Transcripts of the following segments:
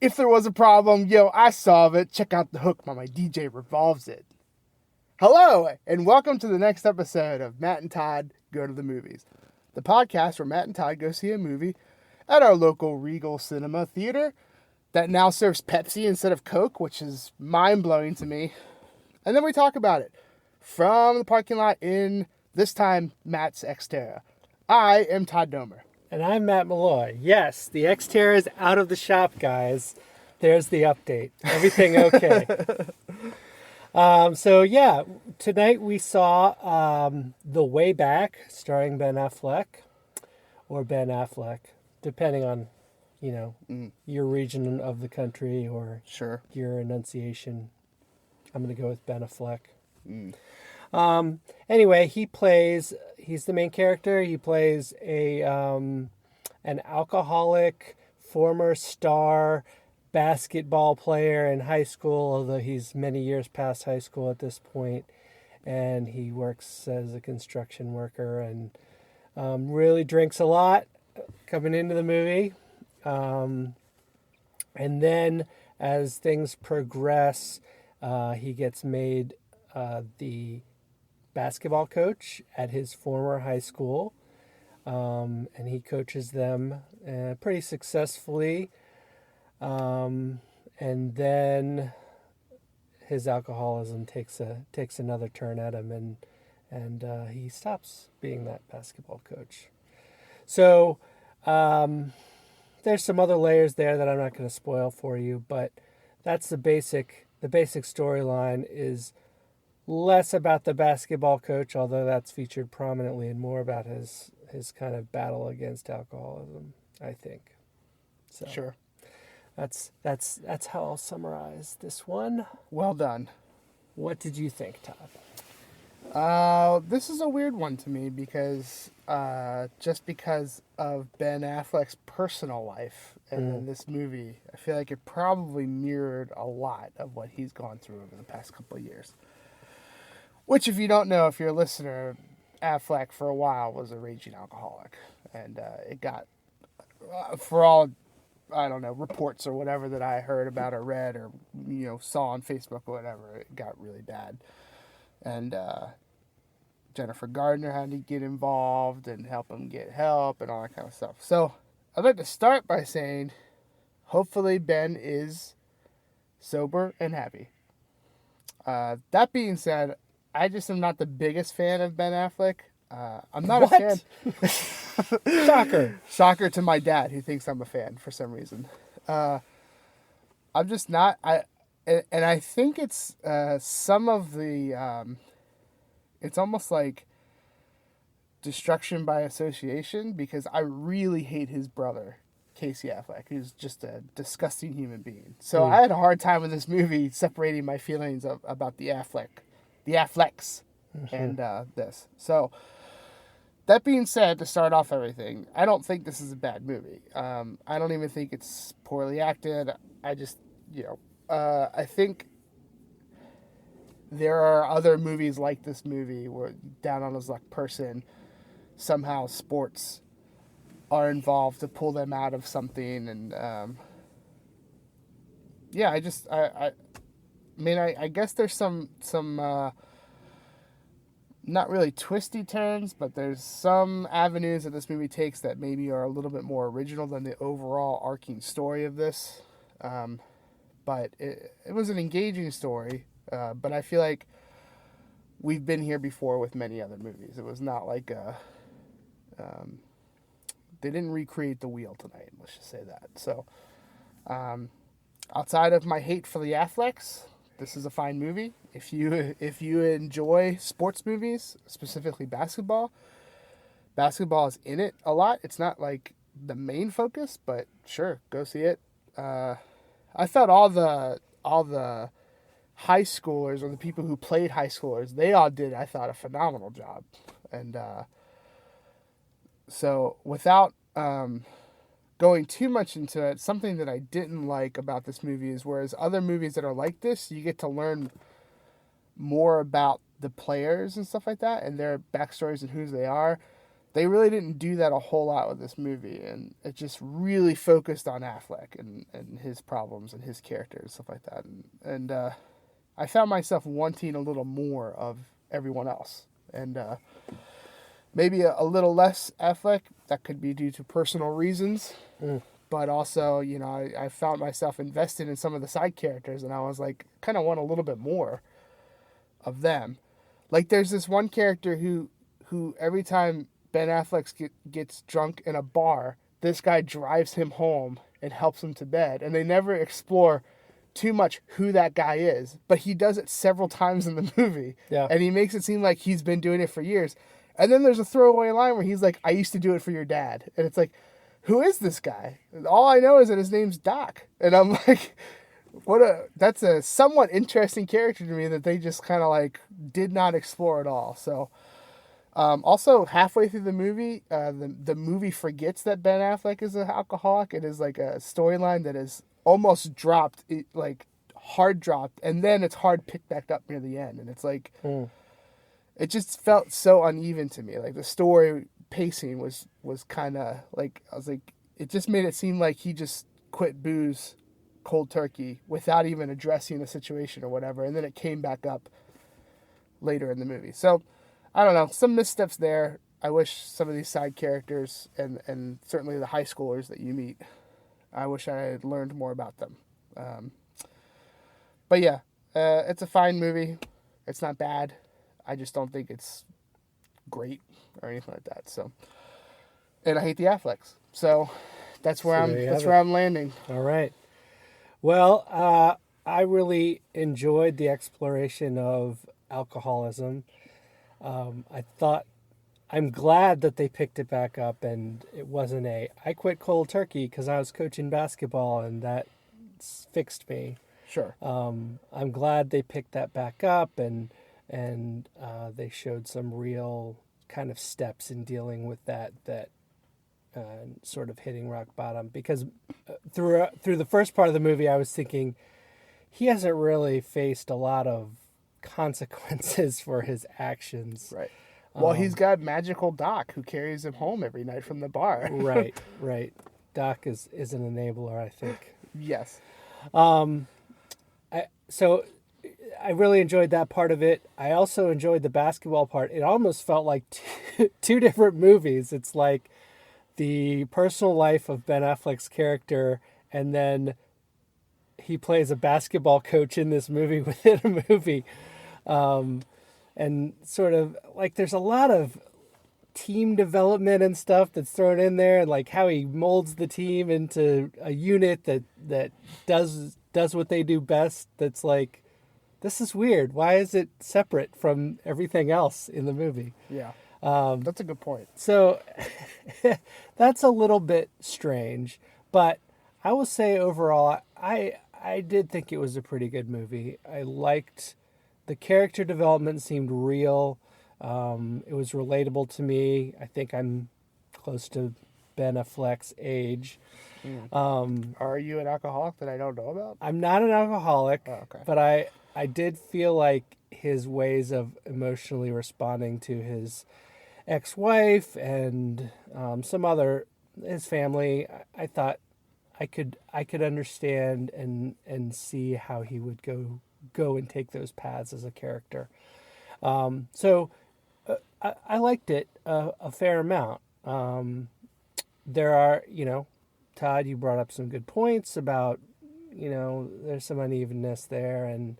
If there was a problem, yo, I solve it. Check out the hook while my DJ revolves it. Hello, and welcome to the next episode of Matt and Todd Go to the Movies, the podcast where Matt and Todd go see a movie at our local Regal Cinema Theater that now serves Pepsi instead of Coke, which is mind-blowing to me. And then we talk about it from the parking lot in, this time, Matt's Xterra. I am Todd Domer. And I'm Matt Malloy. Yes, the Xterra is out of the shop, guys. There's the update. Everything okay. Tonight we saw The Way Back, starring Ben Affleck, or Ben Affleck, depending on, your region of the country or your enunciation. I'm going to go with Ben Affleck. Anyway, he's the main character. He plays an alcoholic former star basketball player in high school, although he's many years past high school at this point, and he works as a construction worker and really drinks a lot coming into the movie. And then as things progress, he gets made the basketball coach at his former high school, and he coaches them pretty successfully, and then his alcoholism takes another turn at him, and he stops being that basketball coach. So there's some other layers there that I'm not going to spoil for you, but that's the basic storyline is less about the basketball coach, although that's featured prominently, and more about his kind of battle against alcoholism, I think. So Sure. That's how I'll summarize this one. Well done. What did you think, Todd? This is a weird one to me because just because of Ben Affleck's personal life and then this movie, I feel like it probably mirrored a lot of what he's gone through over the past couple of years. Which, if you don't know, if you're a listener, Affleck for a while was a raging alcoholic, and it got, for all, I don't know, reports or whatever that I heard about or read or saw on Facebook or whatever, it got really bad. And Jennifer Gardner had to get involved and help him get help and all that kind of stuff. So I'd like to start by saying, hopefully Ben is sober and happy. That being said, I just am not the biggest fan of Ben Affleck. I'm not a fan. Shocker to my dad, who thinks I'm a fan for some reason. I'm just not. And I think it's some of the, it's almost like destruction by association, because I really hate his brother, Casey Affleck, who's just a disgusting human being. So I had a hard time with this movie separating my feelings about the Afflecks, and this. So that being said, to start off everything, I don't think this is a bad movie. I don't even think it's poorly acted. I just, I think there are other movies like this movie where down on his luck person, somehow sports are involved to pull them out of something. And I guess there's some not really twisty turns, but there's some avenues that this movie takes that maybe are a little bit more original than the overall arcing story of this. But it was an engaging story, but I feel like we've been here before with many other movies. It was not like they didn't recreate the wheel tonight, let's just say that. So outside of my hate for the Afflecks, this is a fine movie. If you enjoy sports movies, specifically basketball is in it a lot. It's not like the main focus, but sure, go see it. I thought all the high schoolers, or the people who played high schoolers, they all did, I thought, a phenomenal job. And so without going too much into it, something that I didn't like about this movie is, whereas other movies that are like this, you get to learn more about the players and stuff like that and their backstories and who they are. they really didn't do that a whole lot with this movie, and it just really focused on Affleck and his problems and his character and stuff like that. And I found myself wanting a little more of everyone else, and maybe a little less Affleck. That could be due to personal reasons, but also, you know, I found myself invested in some of the side characters, and I was like, kind of want a little bit more of them. Like, there's this one character who every time Ben Affleck gets drunk in a bar, this guy drives him home and helps him to bed, and they never explore too much who that guy is, but he does it several times in the movie, and he makes it seem like he's been doing it for years. And then there's a throwaway line where he's like, "I used to do it for your dad," and it's like, who is this guy? All I know is that his name's Doc, and I'm like, that's a somewhat interesting character to me that they just kind of like did not explore at all. So also halfway through the movie, the movie forgets that Ben Affleck is an alcoholic. It is like a storyline that is almost dropped, like hard dropped, and then it's hard picked back up near the end, and it's like it just felt so uneven to me. Like the story pacing was kind of like, I was like, it just made it seem like he just quit booze cold turkey without even addressing the situation or whatever, and then it came back up later in the movie. So I don't know, some missteps there. I wish some of these side characters and certainly the high schoolers that you meet, I wish I had learned more about them. But yeah, it's a fine movie. It's not bad. I just don't think it's great or anything like that. So, and I hate the Afflecks. So that's where I'm landing. All right. Well, I really enjoyed the exploration of alcoholism. I'm glad that they picked it back up, and it wasn't I quit cold turkey because I was coaching basketball and that fixed me. Sure. I'm glad they picked that back up, and they showed some real kind of steps in dealing with that sort of hitting rock bottom. Because through the first part of the movie, I was thinking he hasn't really faced a lot of consequences for his actions. Right. Well, he's got magical Doc who carries him home every night from the bar. Right. Doc is an enabler, I think. Yes. So I really enjoyed that part of it. I also enjoyed the basketball part. It almost felt like two different movies. It's like the personal life of Ben Affleck's character, and then he plays a basketball coach in this movie within a movie. And sort of like there's a lot of team development and stuff that's thrown in there, and like how he molds the team into a unit that does what they do best. That's like, this is weird. Why is it separate from everything else in the movie? Yeah. That's a good point. So that's a little bit strange, but I will say overall, I did think it was a pretty good movie. I liked the character development, seemed real. It was relatable to me. I think I'm close to Ben Affleck's age. Are you an alcoholic that I don't know about? I'm not an alcoholic, okay. but I did feel like his ways of emotionally responding to his ex-wife and his family, I thought I could understand and see how he would go and take those paths as a character. So I liked it a fair amount. There are, Todd, you brought up some good points about, there's some unevenness there, and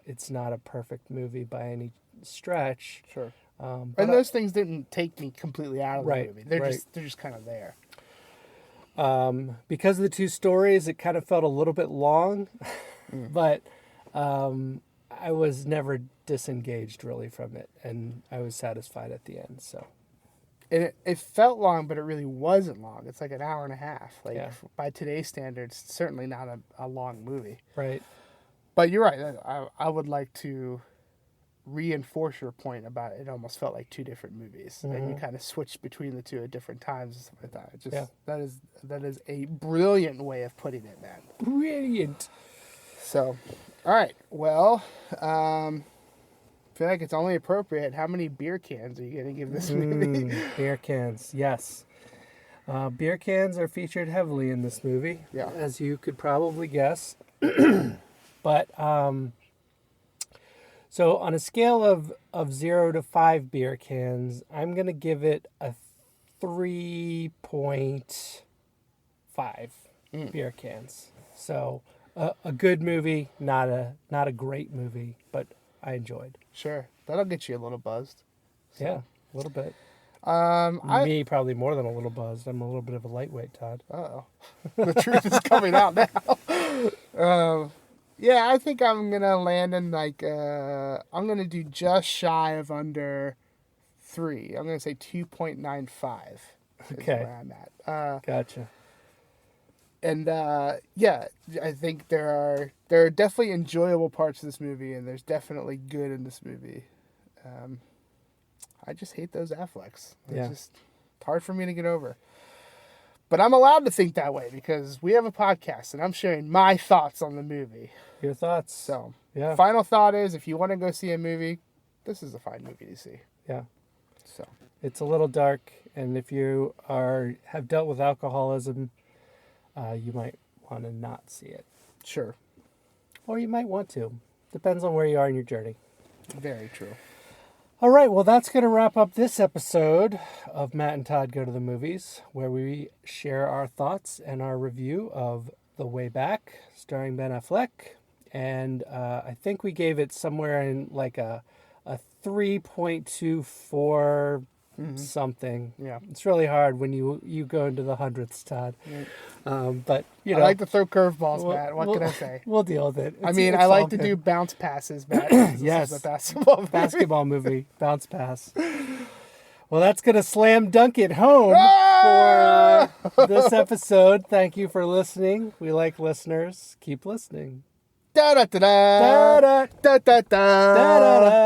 it's not a perfect movie by any stretch. Sure. And those things didn't take me completely out of the Right, movie. They're right. just kind of there. Because of the two stories, it kind of felt a little bit long, but I was never disengaged really from it, and I was satisfied at the end. So, And it felt long, but it really wasn't long. It's like an hour and a half. Like by today's standards, certainly not a long movie. Right. But you're right. I would like to reinforce your point about it almost felt like two different movies, and you kind of switched between the two at different times and stuff like that. It just that is a brilliant way of putting it, man. Brilliant. So, all right. Well, feel like it's only appropriate. How many beer cans are you going to give this movie? Beer cans, yes. Beer cans are featured heavily in this movie, Yeah. as you could probably guess. But, so on a scale of 0 to 5 beer cans, I'm going to give it a 3.5 beer cans. So a good movie, not a great movie, but I enjoyed. Sure. That'll get you a little buzzed. So. Yeah, a little bit. Me, probably more than a little buzzed. I'm a little bit of a lightweight, Todd. uh-oh. The truth is coming out now. Yeah, I think I'm going to land in I'm going to do just shy of under 3. I'm going to say 2.95 is Okay. where I'm at. Gotcha. And yeah, I think there are definitely enjoyable parts of this movie, and there's definitely good in this movie. I just hate those Afflecks. It's hard for me to get over. But I'm allowed to think that way because we have a podcast, and I'm sharing my thoughts on the movie. Your thoughts? So, yeah. Final thought is, if you want to go see a movie, this is a fine movie to see. Yeah. So It's a little dark, and if you have dealt with alcoholism, you might want to not see it. sure, Or you might want to. Depends on where you are in your journey. very true. All right, well, that's going to wrap up this episode of Matt and Todd Go to the Movies, where we share our thoughts and our review of The Way Back, starring Ben Affleck. And I think we gave it somewhere in like a 3.24 something. Yeah. It's really hard when you go into the hundredths, Todd. Right. But, you know. I like to throw curveballs, Matt. What can I say? We'll deal with it. I It's I all like to good. do bounce passes, Matt. This Yes. is a basketball movie. Basketball movie, Bounce Pass. Well, that's going to slam dunk it home Ah! for this episode. Thank you for listening. We like listeners. Keep listening. Da da da da Da-da. da da da. Da-da-da.